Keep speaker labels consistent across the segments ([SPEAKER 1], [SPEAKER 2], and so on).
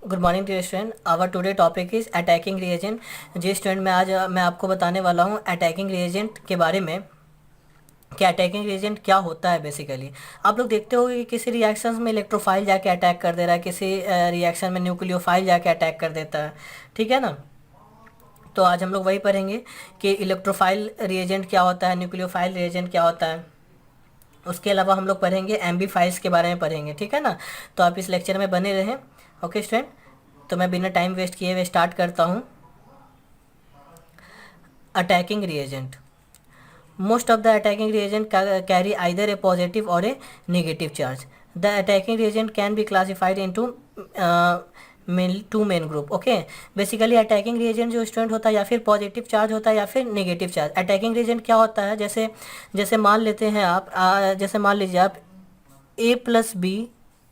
[SPEAKER 1] Good morning dear student. Our today topic is attacking reagent. जी student, मैं आज मैं आपको बताने वाला हूँ अटैकिंग रिएजेंट के बारे में कि अटैकिंग रिएजेंट क्या होता है। बेसिकली आप लोग देखते हो कि किसी रिएक्शन में इलेक्ट्रोफाइल जाके अटैक कर दे रहा है, किसी रिएक्शन में न्यूक्लियोफाइल जाके अटैक कर देता है। ठीक है ना। तो आज हम लोग वही पढ़ेंगे कि इलेक्ट्रोफाइल रिएजेंट क्या होता है, न्यूक्लियोफाइल रिएजेंट क्या होता है। उसके अलावा हम लोग पढ़ेंगे एम्बीफाइल्स के बारे में पढ़ेंगे। ठीक है ना। तो आप इस लेक्चर में बने रहें। ओके स्टूडेंट, तो मैं बिना टाइम वेस्ट किए हुए स्टार्ट करता हूँ। Attacking reagent. Most of the attacking reagent carry either a positive or a negative charge. The attacking reagent can be classified into two main group. Okay, basically attacking reagent जो student होता है या फिर positive charge होता है या फिर negative charge. Attacking reagent क्या होता है, जैसे जैसे मान लेते हैं आप, जैसे मान लीजिए आप ए प्लस बी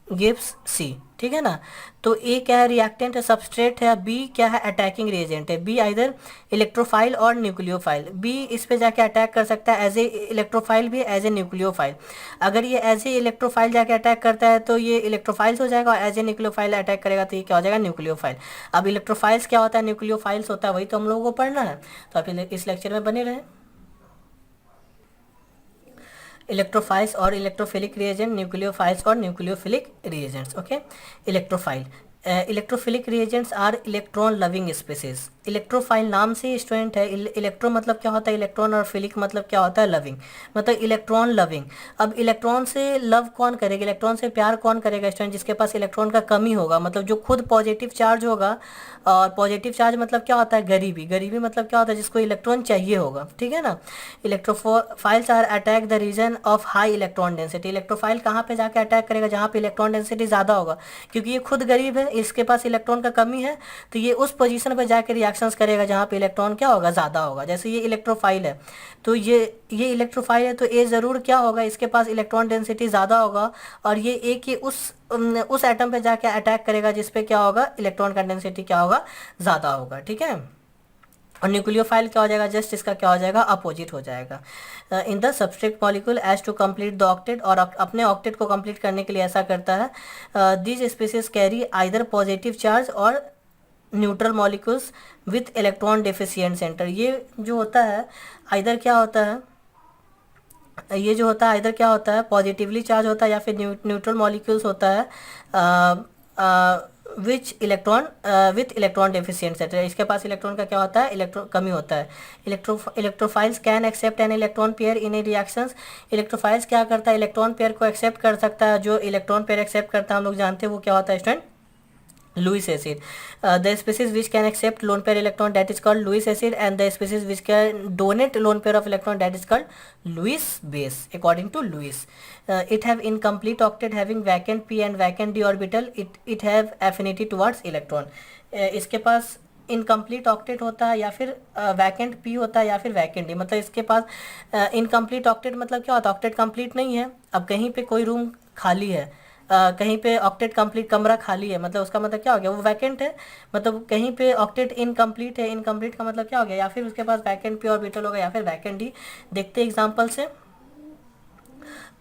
[SPEAKER 1] गिव्स सी। ठीक है ना। तो ए क्या है, रिएक्टेंट है, सबस्ट्रेट है। बी क्या है, अटैकिंग रिएजेंट है। बी आइदर इलेक्ट्रोफाइल और न्यूक्लियोफाइल। बी इस पे जाके अटैक कर सकता है एज ए इलेक्ट्रोफाइल भी, एज ए न्यूक्लियोफाइल। अगर ये एज ए इलेक्ट्रोफाइल जाके अटैक करता है तो ये इलेक्ट्रोफाइल्स हो जाएगा, और एज ए न्यूक्लियोफाइल अटैक करेगा तो ये क्या हो जाएगा, न्यूक्लियोफाइल। अब इलेक्ट्रोफाइल्स क्या होता है, न्यूक्लियोफाइल्स होता है, वही तो हम लोगों को पढ़ना है। तो आप इस लेक्चर में बने रहें। इलेक्ट्रोफाइल्स और इलेक्ट्रोफिलिक रिएजेंट, न्यूक्लियोफाइल्स और nucleophilic reagents. Okay, electrophile. Electrophilic reagents are electron loving species. Electrophile नाम से स्टूडेंट है। इलेक्ट्रो मतलब क्या होता है, इलेक्ट्रॉन, और फिलिक मतलब क्या होता है, लविंग, मतलब इलेक्ट्रॉन लविंग। अब इलेक्ट्रॉन से लव कौन करेगा, इलेक्ट्रॉन से प्यार कौन करेगा स्टूडेंट, जिसके पास इलेक्ट्रॉन का कमी होगा, मतलब जो खुद पॉजिटिव चार्ज होगा। और पॉजिटिव चार्ज मतलब क्या होता है, गरीबी। गरीबी मतलब क्या होता है, जिसको इलेक्ट्रॉन चाहिए होगा। ठीक है ना। Electrophiles are attack the region of high electron density. Electrophile कहाँ पे जाके अटैक करेगा, जहाँ पे इलेक्ट्रॉन डेंसिटी ज़्यादा होगा, क्योंकि ये खुद गरीब है, इसके पास इलेक्ट्रॉन का कमी है। तो ये उस पोजीशन पे जाके रिएक्शंस करेगा जहाँ पे इलेक्ट्रॉन क्या होगा, ज़्यादा होगा। जैसे ये इलेक्ट्रोफाइल है, तो ये इलेक्ट्रोफाइल है, तो ए ज़रूर क्या होगा, इसके पास इलेक्ट्रॉन डेंसिटी ज़्यादा होगा, और ये ए के उस एटम पे जाके अटैक करेगा जिसपे क्या होगा, इलेक्ट्रॉन का डेंसिटी क्या होगा, ज़्यादा होगा। ठीक है। और न्यूक्लियोफाइल क्या हो जाएगा, जस्ट इसका क्या हो जाएगा, अपोजिट हो जाएगा। In the substrate molecule as to complete the octet, और अपने ऑक्टेट को कंप्लीट करने के लिए ऐसा करता है। These species carry either positive charge और neutral molecules with electron deficient centre. ये जो होता है आइदर क्या होता है, ये जो होता है इधर क्या होता है, पॉजिटिवली चार्ज होता है या फिर न्यूट्रल मॉलिक्यूल्स होता है which electron with electron deficient set. इसके पास इलेक्ट्रॉन का क्या होता है, इलेक्ट्रॉन कमी होता है। Electrophiles can accept an electron pair in a reactions. Electrophiles क्या करता है, इलेक्ट्रॉन पेयर को एक्सेप्ट कर सकता है। जो इलेक्ट्रॉन पेयर एक्सेप्ट करता है हम लोग जानते हैं वो क्या होता है student, Lewis acid. The species which can accept lone pair electron, that is called Lewis acid, and the species which can donate lone pair of electron, that is called Lewis base according to Lewis. It have incomplete octet having vacant p and vacant d orbital. It have affinity towards electron. इसके पास incomplete octet होता है या फिर vacant P होता है या फिर vacant D. मतलब इसके पास इनकम्प्लीट ऑक्टेट मतलब क्या होता है, ऑक्टेट कंप्लीट नहीं है। अब कहीं पे कोई रूम खाली है, कहीं पे ऑक्टेट कंप्लीट कमरा खाली है, मतलब उसका मतलब क्या हो गया, वो वैकेंट है। मतलब कहीं पे ऑक्टेट इनकम्प्लीट है, इनकम्प्लीट का मतलब क्या हो गया, या फिर उसके पास वैकेंट पी ऑर्बिटल होगा या फिर वैकेंट डी। देखते हैं एग्जांपल से।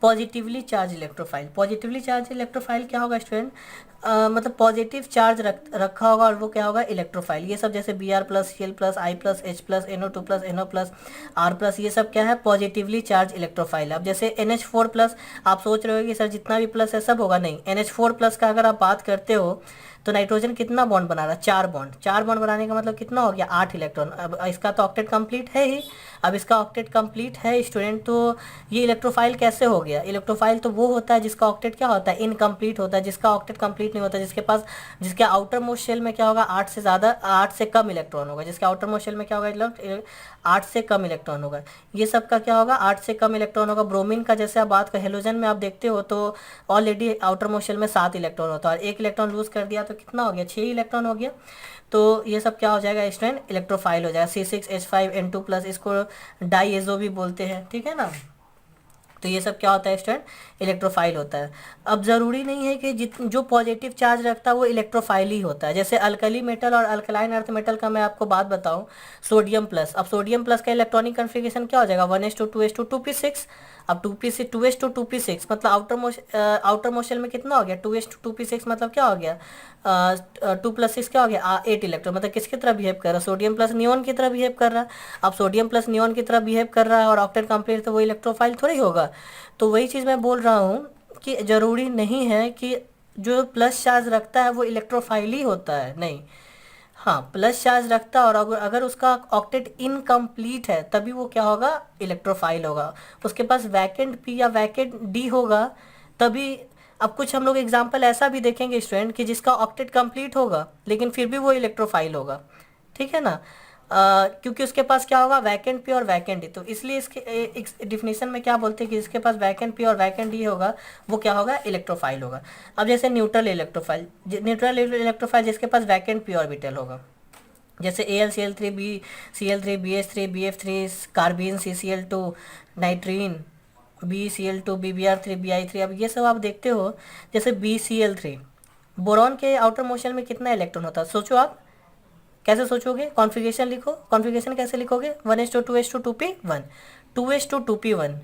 [SPEAKER 1] Positively charge electrophile. Positively charge electrophile क्या होगा स्टूडेंट, मतलब पॉजिटिव चार्ज रखा होगा और वो क्या होगा, इलेक्ट्रोफाइल। ये सब जैसे B R plus, C L plus, I plus, H plus, NO two plus, NO plus, R plus, ये सब क्या है, पॉजिटिवली चार्ज इलेक्ट्रोफाइल। अब जैसे एन एच फोर प्लस, आप सोच रहे हो कि सर जितना भी प्लस है सब होगा, नहीं। एन एच फोर प्लस का अगर आप बात करते हो तो नाइट्रोजन कितना बॉन्ड बना रहा है, 4 बॉन्ड। 4 बॉन्ड बनाने का मतलब कितना हो गया, 8 इलेक्ट्रॉन। अब इसका तो ऑक्टेट कंप्लीट है ही। अब इसका ऑक्टेट कंप्लीट है स्टूडेंट, तो ये इलेक्ट्रोफाइल कैसे हो गया, इलेक्ट्रोफाइल तो वो होता है जिसका ऑक्टेट क्या होता है, इनकम्प्लीट होता है, जिसका ऑक्टेट कंप्लीट नहीं होता, जिसके पास, जिसके आउटर मोस्ट शेल में क्या होगा, 8 से ज़्यादा, 8 से कम इलेक्ट्रॉन होगा। जिसके आउटर मोस्ट शेल में क्या होगा, 8 से कम इलेक्ट्रॉन होगा। ये सब का क्या होगा, 8 से कम इलेक्ट्रॉन होगा। ब्रोमीन का जैसे आप बात कर, हेलोजन में आप देखते हो तो ऑलरेडी आउटर मोस्ट शेल में 7 इलेक्ट्रॉन होता है, और 1 इलेक्ट्रॉन लूज कर दिया तो कितना हो गया, 6 इलेक्ट्रॉन हो गया। तो ये सब क्या हो जाएगा स्टूडेंट, इलेक्ट्रोफाइल हो जाएगा। C6H5N2 प्लस, इसको डाईएजो भी बोलते हैं। ठीक है ना। तो ये सब क्या होता है स्टूडेंट, इलेक्ट्रोफाइल होता है। अब ज़रूरी नहीं है कि जो पॉजिटिव चार्ज रखता है वो इलेक्ट्रोफाइल ही होता है। जैसे अल्कली मेटल और अल्कलाइन अर्थ मेटल का मैं आपको बात बताऊं, सोडियम प्लस, अब सोडियम प्लस का इलेक्ट्रॉनिक कन्फिगरेशन क्या हो जाएगा, 1s2 अब 2s2 2p6 मतलब आउटर मोशन में कितना हो गया, 2s2 2p6 मतलब क्या हो गया, 2 + 6 क्या हो गया, 8 इलेक्ट्रॉन, मतलब किसकी तरह बिहेव कर रहा है, सोडियम प्लस नियॉन की तरह बिहेव कर रहा है। अब सोडियम प्लस नियॉन की तरह बिहेव कर रहा है और ऑक्टेट कंप्लीट, तो वो इलेक्ट्रोफाइल थोड़ी होगा। तो वही चीज़ मैं बोल रहा हूँ कि ज़रूरी नहीं है कि जो प्लस चार्ज रखता है वो इलेक्ट्रोफाइल ही होता है, नहीं। हाँ, प्लस चार्ज रखता है और अगर उसका ऑक्टेट इनकम्प्लीट है तभी वो क्या होगा, इलेक्ट्रोफाइल होगा। उसके पास वैकेंट पी या वैकेंट डी होगा तभी। अब कुछ हम लोग एग्जांपल ऐसा भी देखेंगे स्टूडेंट कि जिसका ऑक्टेट कंप्लीट होगा लेकिन फिर भी वो इलेक्ट्रोफाइल होगा, ठीक है ना। क्योंकि उसके पास क्या होगा, वैकेंट पी और वैकेंट डी, तो इसलिए इसके डिफिनेशन में क्या बोलते हैं कि जिसके पास वैकेंट पी और वैकेंट डी होगा वो क्या होगा, इलेक्ट्रोफाइल होगा। अब जैसे न्यूट्रल इलेक्ट्रोफाइल जिसके पास वैकेंट पी ऑर्बिटल होगा, जैसे AlCl3 BCl3 BH3 BF3 कार्बिन CCl2 नाइट्रीन BCl2 BBr3 BI3। अब ये सब आप देखते हो, जैसे BCl3 बोरॉन के आउटर मोशन में कितना इलेक्ट्रॉन होता है, सोचो आप कैसे सोचोगे, कॉन्फ़िगरेशन लिखो, कॉन्फ़िगरेशन कैसे लिखोगे, 1s2 2p1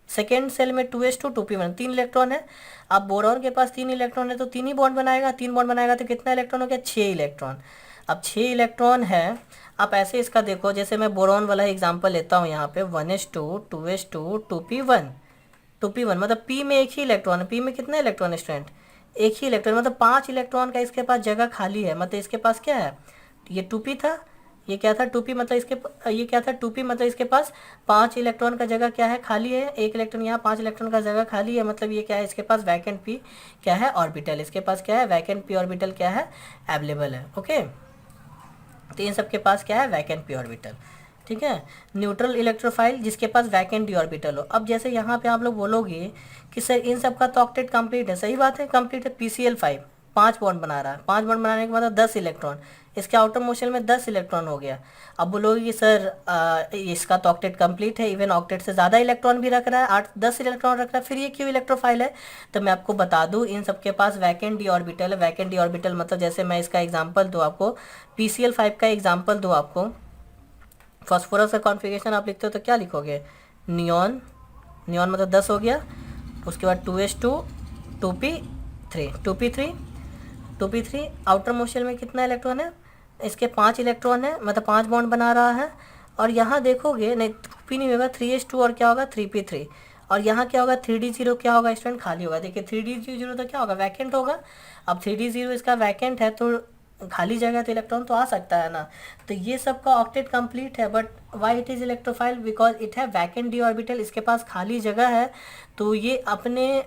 [SPEAKER 1] सेकेंड सेल में 2s2 तीन इलेक्ट्रॉन है। अब बोरॉन के पास 3 इलेक्ट्रॉन है तो 3 ही बॉन्ड बनाएगा, 3 बॉन्ड बनाएगा तो कितना इलेक्ट्रॉन हो गया, 6 इलेक्ट्रॉन। अब 6 इलेक्ट्रॉन है। आप ऐसे इसका देखो, जैसे मैं बोरॉन वाला एग्जांपल लेता हूँ यहाँ पे 1s2 2p1 मतलब p में एक ही इलेक्ट्रॉन है, p में कितना इलेक्ट्रॉन है स्टूडेंट, एक ही इलेक्ट्रॉन, मतलब 5 इलेक्ट्रॉन का इसके पास जगह खाली है, मतलब इसके पास क्या है, ये 2p था, ये क्या था 2p मतलब ये क्या था 2p मतलब इसके पास 5 इलेक्ट्रॉन का जगह क्या है, खाली है, एक इलेक्ट्रॉन यहाँ, 5 इलेक्ट्रॉन का जगह खाली है, मतलब ये क्या है, इसके पास वैकेंट p क्या है, ऑर्बिटल, इसके पास क्या है, वैकेंट p ऑर्बिटल क्या है, अवेलेबल है। ओके, तो इन सब के पास क्या है, वैकेंट p ऑर्बिटल, ठीक है। न्यूट्रल इलेक्ट्रोफाइल जिसके पास वैकेंट डी ऑर्बिटल हो। अब जैसे यहाँ पे आप लोग बोलोगे कि सर इन सब का तो ऑक्टेट कंप्लीट है, सही बात है, कंप्लीट है, PCl5 5 बॉन्ड बना रहा है, 5 बॉन्ड बनाने के बाद 10 इलेक्ट्रॉन, इसके आउटर मोशन में 10 इलेक्ट्रॉन हो गया। अब बोलोगे कि सर इसका तो ऑक्टेट कंप्लीट है, इवन ऑक्टेट से ज़्यादा इलेक्ट्रॉन भी रख रहा है, 8-10 इलेक्ट्रॉन रख रहा है, फिर ये क्यों इलेक्ट्रोफाइल है। तो मैं आपको बता दूं, इन सबके पास वैकेंट डी ऑर्बिटल है। वैकेंट डी ऑर्बिटल मतलब जैसे मैं इसका एग्जाम्पल दूँ आपको, PCl5 का एग्जाम्पल दूँ आपको, फॉस्फोरस का कॉन्फ़िगरेशन आप लिखते हो तो क्या लिखोगे, नियॉन मतलब 10 हो गया, उसके बाद 2s2 2p3 आउटर मोशन में कितना इलेक्ट्रॉन है, इसके 5 इलेक्ट्रॉन है, मतलब 5 बॉन्ड बना रहा है। और यहाँ देखोगे नहीं 2p नहीं होगा, 3s2 और क्या होगा 3p3, और यहाँ क्या होगा 3d0 क्या होगा स्टूडेंट, खाली होगा। देखिए 3d0 तो क्या होगा, वैकेंट होगा। अब 3d0 इसका वैकेंट है तो खाली जगह तो इलेक्ट्रॉन तो आ सकता है ना। तो ये सब का ऑक्टेट कंप्लीट है, but why it is electrophile, because it है वैकेंट डी ऑर्बिटल, इसके पास खाली जगह है तो ये अपने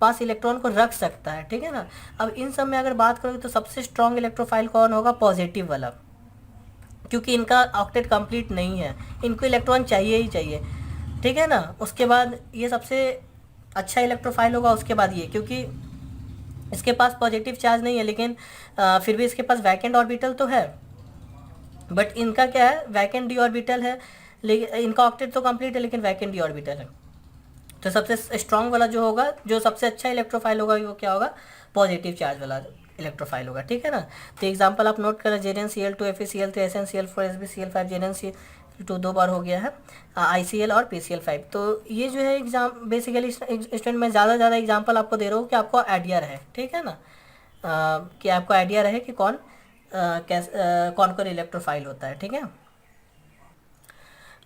[SPEAKER 1] पास इलेक्ट्रॉन को रख सकता है, ठीक है ना। अब इन सब में अगर बात करोगे तो सबसे स्ट्रॉन्ग इलेक्ट्रोफाइल कौन होगा, पॉजिटिव वाला, क्योंकि इनका ऑक्टेट कंप्लीट नहीं है, इनको इलेक्ट्रॉन चाहिए ही चाहिए, ठीक है ना। उसके बाद ये सबसे अच्छा इलेक्ट्रोफाइल होगा, उसके बाद ये, क्योंकि इसके पास पॉजिटिव चार्ज नहीं है लेकिन फिर भी इसके पास वैकेंट ऑर्बिटल तो है, बट इनका क्या है, वैकेंट डी ऑर्बिटल है, लेकिन इनका ऑक्टेट तो कंप्लीट है लेकिन वैकेंट डी ऑर्बिटल है। तो सबसे स्ट्रॉन्ग वाला जो होगा, जो सबसे अच्छा इलेक्ट्रोफाइल होगा वो क्या होगा, पॉजिटिव चार्ज वाला इलेक्ट्रोफाइल होगा, ठीक है ना। तो एग्जांपल आप नोट करें, JnCl2 FeCl3 SnCl4 SbCl5 JnCl2 2 बार हो गया है, ICl और PCl5। तो ये जो है एग्जाम बेसिकली स्टूडेंट मैं ज़्यादा एग्जांपल आपको दे रहा हूँ कि आपको आइडिया रहे, ठीक है ना, कि आपको आइडिया रहे कि कौन कौन इलेक्ट्रोफाइल होता है, ठीक है।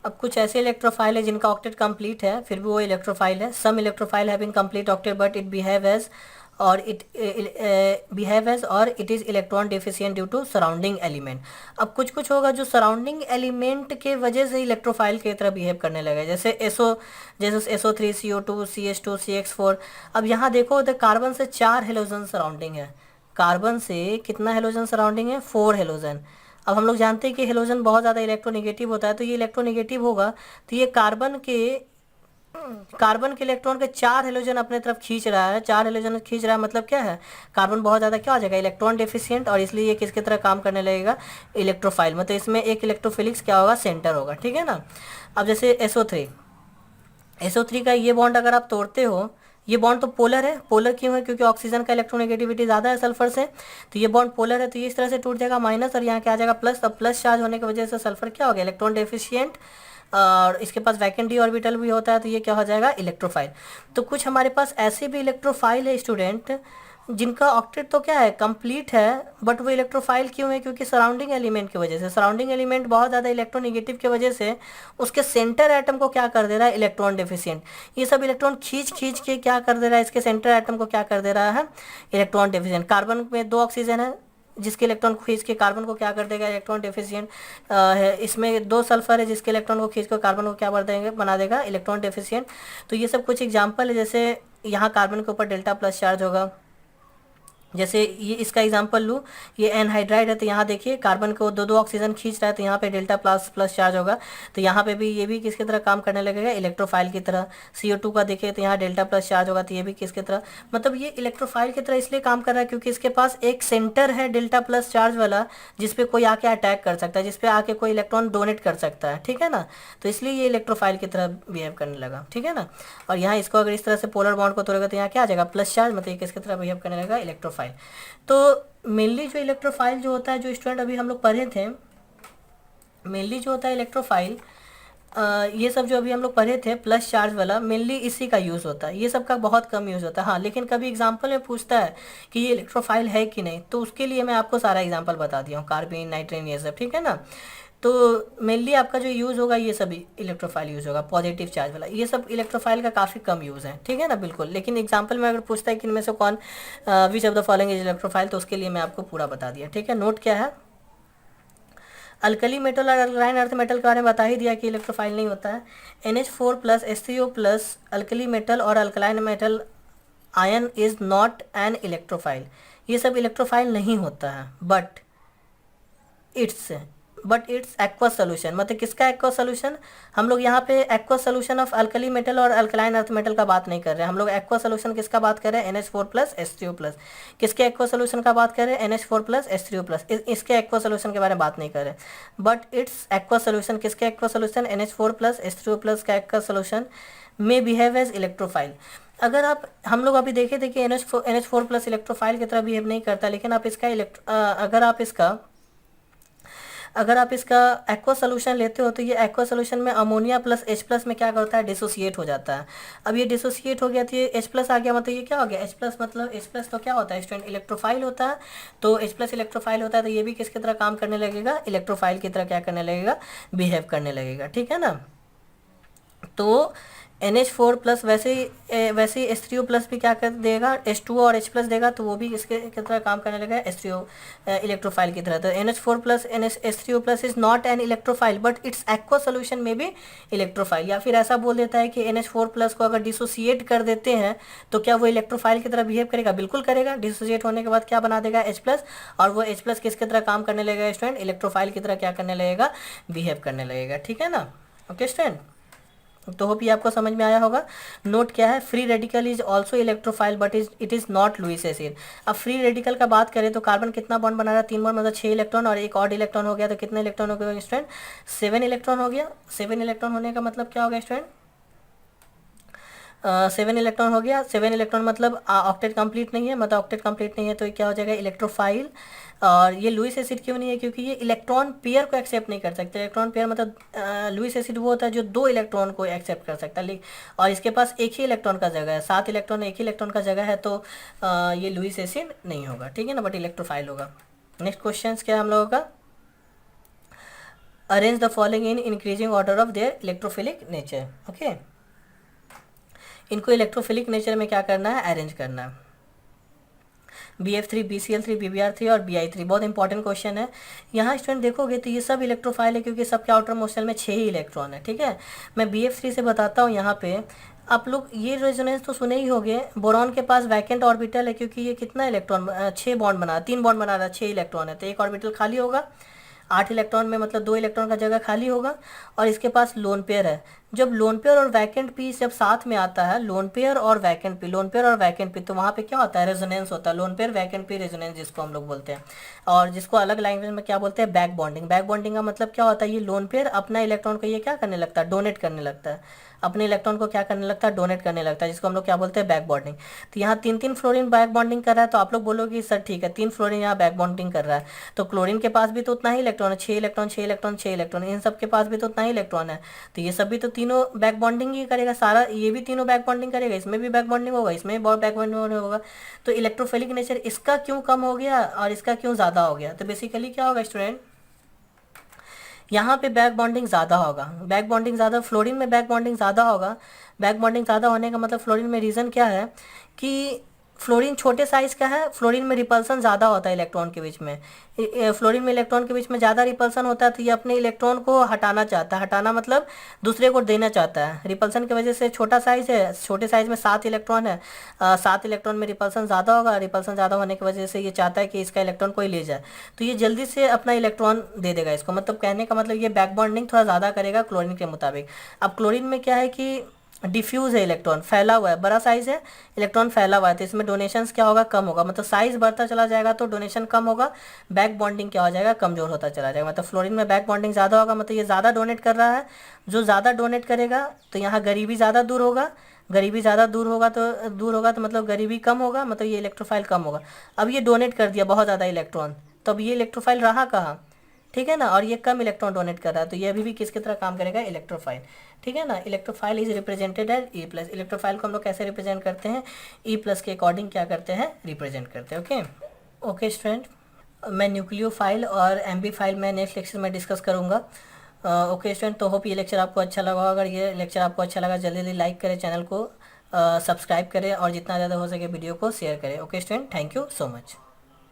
[SPEAKER 1] अब कुछ ऐसे इलेक्ट्रोफाइल है जिनका ऑक्टेट कंप्लीट है फिर भी वो इलेक्ट्रोफाइल है। Some electrophile having complete octet but it behave as और it is electron deficient due to surrounding element. अब कुछ होगा जो सराउंडिंग एलिमेंट के वजह से इलेक्ट्रोफाइल की तरह बिहेव करने लगे, जैसे SO3 CO2 CH2 CX4। अब यहाँ देखो तो कार्बन से 4 हेलोजन सराउंडिंग है, कार्बन से कितना हेलोजन सराउंडिंग है, 4 हेलोजन। अब हम लोग जानते हैं कि हेलोजन बहुत ज़्यादा इलेक्ट्रोनेगेटिव होता है, तो ये इलेक्ट्रोनेगेटिव होगा तो ये कार्बन के इलेक्ट्रॉन के 4 हेलोजन अपने तरफ खींच रहा है, 4 हेलोजन खींच रहा है, मतलब क्या है, कार्बन बहुत ज़्यादा क्या हो जाएगा, इलेक्ट्रॉन डेफिशिएंट, और इसलिए ये किसकी तरह काम करने लगेगा, इलेक्ट्रोफाइल, मतलब इसमें एक इलेक्ट्रोफिलिक्स क्या होगा, सेंटर होगा, ठीक है ना। अब जैसे SO3 का ये बॉन्ड अगर आप तोड़ते हो, ये बॉन्ड तो पोलर है। पोलर क्यों है? क्योंकि ऑक्सीजन का इलेक्ट्रोनेगेटिविटी ज़्यादा है सल्फर से, तो ये बॉन्ड पोलर है, तो ये इस तरह से टूट जाएगा माइनस, और यहाँ क्या आ जाएगा प्लस। अब प्लस चार्ज होने की वजह से सल्फर क्या हो गया? इलेक्ट्रॉन डेफिशिएंट, और इसके पास वैकेंट डी ऑर्बिटल भी होता है, तो ये क्या हो जाएगा? इलेक्ट्रोफाइल। तो कुछ हमारे पास ऐसे भी इलेक्ट्रोफाइल है स्टूडेंट, जिनका ऑक्टेट तो क्या है? कंप्लीट है, बट वो इलेक्ट्रोफाइल क्यों है? क्योंकि सराउंडिंग एलिमेंट की वजह से, सराउंडिंग एलिमेंट बहुत ज़्यादा इलेक्ट्रोनेगेटिव की वजह से उसके सेंटर एटम को क्या कर दे रहा है? Electron deficient. ये सब इलेक्ट्रॉन खींच खींच के क्या कर दे रहा है? इसके सेंटर एटम को क्या कर दे रहा है? Electron deficient. कार्बन में 2 ऑक्सीजन है, जिसके इलेक्ट्रॉन खींच के कार्बन को क्या कर देगा? इलेक्ट्रॉन डेफिशिएंट है। इसमें 2 सल्फर है, जिसके इलेक्ट्रॉन को खींच कर कार्बन को क्या बना देगा? Electron deficient. तो ये सब कुछ एग्जाम्पल है, जैसे यहाँ कार्बन के ऊपर डेल्टा प्लस चार्ज होगा। जैसे ये इसका एग्जांपल लूँ, ये एनहाइड्राइड है, तो यहाँ देखिए कार्बन को 2 ऑक्सीजन खींच रहा है, तो यहाँ पे डेल्टा प्लस प्लस चार्ज होगा, तो यहाँ पे भी ये भी किसकी तरह काम करने लगेगा? इलेक्ट्रोफाइल की तरह। CO2 का देखिए तो यहाँ डेल्टा प्लस चार्ज होगा, तो ये भी किसकी तरह? मतलब ये इलेक्ट्रोफाइल की तरह इसलिए काम कर रहा है क्योंकि इसके पास एक सेंटर है डेल्टा प्लस चार्ज वाला, जिसपे कोई आके अटैक कर सकता है, जिसपे आके कोई इलेक्ट्रॉन डोनेट कर सकता है, ठीक है ना। तो इसलिए ये इलेक्ट्रोफाइल की तरह बिहेव करने लगा, ठीक है ना। और यहाँ इसको अगर इस तरह से पोलर बॉन्ड को तोड़ेगा तो यहाँ क्या आ जाएगा? प्लस चार्ज, मतलब ये किसकी तरह बिहेव करने लगा? इलेक्ट्रोफाइल। तो मेनली जो इलेक्ट्रोफाइल जो होता है, जो स्टूडेंट अभी हम लोग पढ़े थे, मेनली जो होता है इलेक्ट्रोफाइल, ये सब जो अभी हम लोग पढ़े थे प्लस चार्ज वाला, मेनली इसी का यूज़ होता है। ये सब का बहुत कम यूज़ होता है। हाँ, लेकिन कभी एग्जांपल में पूछता है कि ये इलेक्ट्रोफाइल है कि नहीं, तो उसके लिए मैं आपको सारा एग्जांपल बता दिया हूँ, कार्बन, नाइट्रोजन, ये सब, ठीक है ना। तो मेनली आपका जो यूज़ होगा ये सभी इलेक्ट्रोफाइल यूज़ होगा, पॉजिटिव चार्ज वाला। ये सब इलेक्ट्रोफाइल का काफ़ी कम यूज़ है, ठीक है ना, बिल्कुल। लेकिन एग्जांपल में अगर पूछता है कि इनमें से कौन which of the following is electrophile, तो उसके लिए मैं आपको पूरा बता दिया, ठीक है। नोट क्या है? अल्कली मेटल और अल्कलाइन अर्थ मेटल के बारे में बता ही दिया कि इलेक्ट्रोफाइल नहीं होता है। NH4 plus H3O plus alkali metal और alkaline metal ion is not an electrophile. ये सब इलेक्ट्रोफाइल नहीं होता है, बट इट्स एक्वस सोल्यूशन। मतलब किसका एक्वस सोल्यूशन? हम लोग यहाँ पे aqueous solution of alkali metal और अल्कलाइन अर्थ मेटल का बात नहीं कर रहे हैं, हम लोग एक्वस सोल्यूशन किसका बात कर रहे हैं? NH4 plus H3O plus. किसके एक्वस सोल्यूशन का बात कर रहे हैं? NH4 plus H3O plus. इसके एक्वस सोल्यूशन के बारे में बात नहीं कर रहे, बट इट्स एक्वस सोल्यूशन। किसके aqueous solution? NH4 plus H3O plus का एक्वस सोल्यूशन में बिहेव एज इलेक्ट्रोफाइल। अगर आप, हम लोग अभी देखे थे कि NH4 प्लस इलेक्ट्रोफाइल की तरह बिहेव नहीं करता, लेकिन आप इसका अगर आप इसका एक्वा सोल्यूशन लेते हो, तो ये एक्वा सोल्यूशन में अमोनिया प्लस H प्लस में क्या करता है? डिसोसिएट हो जाता है। अब ये डिसोसिएट हो गया तो ये H प्लस आ गया, मतलब ये क्या हो गया? H प्लस, मतलब H प्लस तो क्या होता है स्टूडेंट? इलेक्ट्रोफाइल होता है। तो H प्लस इलेक्ट्रोफाइल होता है, तो ये भी किसकी तरह काम करने लगेगा? इलेक्ट्रोफाइल की तरह क्या करने लगेगा? बिहेव करने लगेगा, ठीक है ना। तो NH4 प्लस वैसे ही H3O प्लस भी क्या कर देगा? H2O और H प्लस देगा, तो वो भी इसके की तरह काम करने लगेगा, H3O इलेक्ट्रोफाइल की तरह। तो NH4 plus H3O plus is not an electrophile, but it's aqua solution में भी इलेक्ट्रोफाइल। या फिर ऐसा बोल देता है कि NH4 प्लस को अगर डिसोसिएट कर देते हैं, तो क्या वो इलेक्ट्रोफाइल की तरह बिहेव करेगा? बिल्कुल करेगा। डिसोसिएट होने के बाद क्या बना देगा? H प्लस, और वो H प्लस किसकी तरह काम करने लगेगा स्टूडेंट? इलेक्ट्रोफाइल की तरह क्या करने लगेगा? बिहेव करने लगेगा, ठीक है ना। ओके स्टूडेंट, तो होप ये आपको समझ में आया होगा। नोट क्या है? Free radical is also electrophile, but it is not Lewis acid. अब फ्री रेडिकल का बात करें तो कार्बन कितना बॉन्ड बना रहा है? 3 बॉन्ड, मतलब 6 इलेक्ट्रॉन, और एक ऑड इलेक्ट्रॉन हो गया, तो कितने इलेक्ट्रॉन हो गए स्टूडेंट? 7 इलेक्ट्रॉन हो गया। 7 इलेक्ट्रॉन होने का मतलब क्या हो गया स्टूडेंट? 7 इलेक्ट्रॉन हो गया। 7 इलेक्ट्रॉन मतलब ऑक्टेट कंप्लीट नहीं है, मतलब ऑक्टेट कंप्लीट नहीं है, तो ये क्या हो जाएगा? इलेक्ट्रोफाइल। और ये लुईस एसिड क्यों नहीं है? क्योंकि ये इलेक्ट्रॉन पेयर को एक्सेप्ट नहीं कर सकते। इलेक्ट्रॉन पेयर मतलब लुईस एसिड वो होता है जो 2 इलेक्ट्रॉन को एक्सेप्ट कर सकता है, और इसके पास एक ही इलेक्ट्रॉन का जगह है, 7 इलेक्ट्रॉन एक ही इलेक्ट्रॉन का जगह है, तो ये लुईस एसिड नहीं होगा, ठीक है ना, बट इलेक्ट्रोफाइल होगा। नेक्स्ट क्वेश्चन क्या है हम लोगों का? Arrange the following in increasing order of their electrophilic nature. Okay, इनको इलेक्ट्रोफिलिक नेचर में क्या करना है? अरेंज करना है। BF3, BCl3, BBr3 और Bi3, बहुत इंपॉर्टेंट क्वेश्चन है। यहाँ स्टूडेंट देखोगे तो ये सब इलेक्ट्रोफाइल है, क्योंकि सबके आउटर मोस्ट शेल में 6 ही इलेक्ट्रॉन है, ठीक है। मैं BF3 से बताता हूँ। यहाँ पे आप लोग ये रेजोनेंस तो सुने ही होंगे। बोरॉन के पास वैकेंट ऑर्बिटल है, क्योंकि ये कितना इलेक्ट्रॉन, 6 बॉन्ड बना, 3 बॉन्ड बना रहा है, 6 इलेक्ट्रॉन है, तो एक ऑर्बिटल खाली होगा। 8 इलेक्ट्रॉन में मतलब 2 इलेक्ट्रॉन का जगह खाली होगा, और इसके पास लोन पेयर है। जब लोन पेयर और वैकेंट पीस जब साथ में आता है, लोन पेयर और वैकेंट पी, लोन पेयर और वैकेंट पी, तो वहाँ पे क्या होता है, रेजोनेंस होता है, lone pair vacant P resonance जिसको हम लोग बोलते हैं, और जिसको अलग लैंग्वेज में क्या बोलते हैं, बैक बॉन्डिंग। बैक बॉन्डिंग का मतलब क्या होता है, ये लोन पेयर अपना इलेक्ट्रॉन को ये क्या करने लगता है, डोनेट करने लगता है, अपने इलेक्ट्रॉन को क्या करने लगता है, डोनेट करने लगता है, जिसको हम लोग क्या बोलते हैं, बैक बॉन्डिंग। तो यहाँ 3 3 फ्लोरीन बैक बॉन्डिंग कर रहा है, तो आप लोग बोलोगे सर ठीक है 3 फ्लोरीन यहाँ बैक बॉन्डिंग कर रहा है, तो क्लोरीन के पास भी तो उतना ही इलेक्ट्रॉन है, 6 इलेक्ट्रॉन 6 इलेक्ट्रॉन 6 इलेक्ट्रॉन, इन सब के पास भी तो उतना ही इलेक्ट्रॉन है, तो ये सब भी तो तीनों बैक बॉन्डिंग ही करेगा, सारा ये भी तीनों बैक बॉन्डिंग करेगा, इसमें भी बैक बॉन्डिंग होगा, इसमें भी बैक बॉन्डिंग होगा। तो इलेक्ट्रोफिलिक नेचर इसका क्यों कम हो गया और इसका क्यों ज़्यादा हो गया, तो बेसिकली क्या होगा स्टूडेंट, यहाँ पे बैक बॉन्डिंग ज़्यादा होगा, बैक बॉन्डिंग ज़्यादा, फ्लोरीन में बैक बॉन्डिंग ज़्यादा होगा। बैक बॉन्डिंग ज़्यादा होने का मतलब फ्लोरीन में रीज़न क्या है कि फ्लोरीन छोटे साइज़ का है, फ्लोरीन में रिपल्सन ज़्यादा होता है इलेक्ट्रॉन के बीच में, फ्लोरीन में इलेक्ट्रॉन के बीच में ज़्यादा रिपल्सन होता है, तो ये अपने इलेक्ट्रॉन को हटाना चाहता है, हटाना मतलब दूसरे को देना चाहता है, रिपल्सन की वजह से छोटा साइज़ है, छोटे साइज़ में 7 इलेक्ट्रॉन है, 7 इलेक्ट्रॉन में रिपल्सन ज़्यादा होगा, रिपल्सन ज़्यादा होने की वजह से ये चाहता है कि इसका इलेक्ट्रॉन कोई ले जाए, तो ये जल्दी से अपना इलेक्ट्रॉन दे देगा इसको, मतलब कहने का मतलब ये बैक बॉन्डिंग थोड़ा ज़्यादा करेगा क्लोरीन के मुताबिक। अब क्लोरीन में क्या है कि डिफ्यूज़ है, इलेक्ट्रॉन फैला हुआ है, बड़ा साइज़ है, इलेक्ट्रॉन फैला हुआ है, तो इसमें डोनेशंस क्या होगा, कम होगा, मतलब साइज़ बढ़ता चला जाएगा तो डोनेशन कम होगा, बैक बॉन्डिंग क्या हो जाएगा, कमज़ोर होता चला जाएगा, मतलब फ्लोरीन में बैक बॉन्डिंग ज़्यादा होगा, मतलब ये ज़्यादा डोनेट कर रहा है, जो ज़्यादा डोनेट करेगा तो यहाँ गरीबी ज़्यादा दूर होगा, गरीबी ज़्यादा दूर होगा तो मतलब गरीबी कम होगा, मतलब ये इलेक्ट्रोफाइल कम होगा। अब ये डोनेट कर दिया बहुत ज़्यादा इलेक्ट्रॉन, तब ये इलेक्ट्रोफाइल रहा कहाँ, ठीक है ना, और ये कम इलेक्ट्रॉन डोनेट कर रहा है, तो ये अभी भी किसकी तरह काम करेगा, इलेक्ट्रोफाइल, ठीक है ना। Electrophile is represented as E plus, electrophile को हम लोग कैसे रिप्रेजेंट करते हैं, ई प्लस के अकॉर्डिंग क्या करते हैं, रिप्रेजेंट करते हैं। ओके ओके स्टूडेंट, मैं न्यूक्लियोफाइल और एम्बीफाइल में नेक्स्ट लेक्चर में डिस्कस करूँगा। ओके स्टूडेंट, तो होप ये लेक्चर आपको अच्छा लगा, अगर ये लेक्चर आपको अच्छा लगा जल्दी जल्दी लाइक करें, चैनल को सब्सक्राइब करें और जितना ज़्यादा हो सके वीडियो को शेयर करें। Okay student, thank you so much.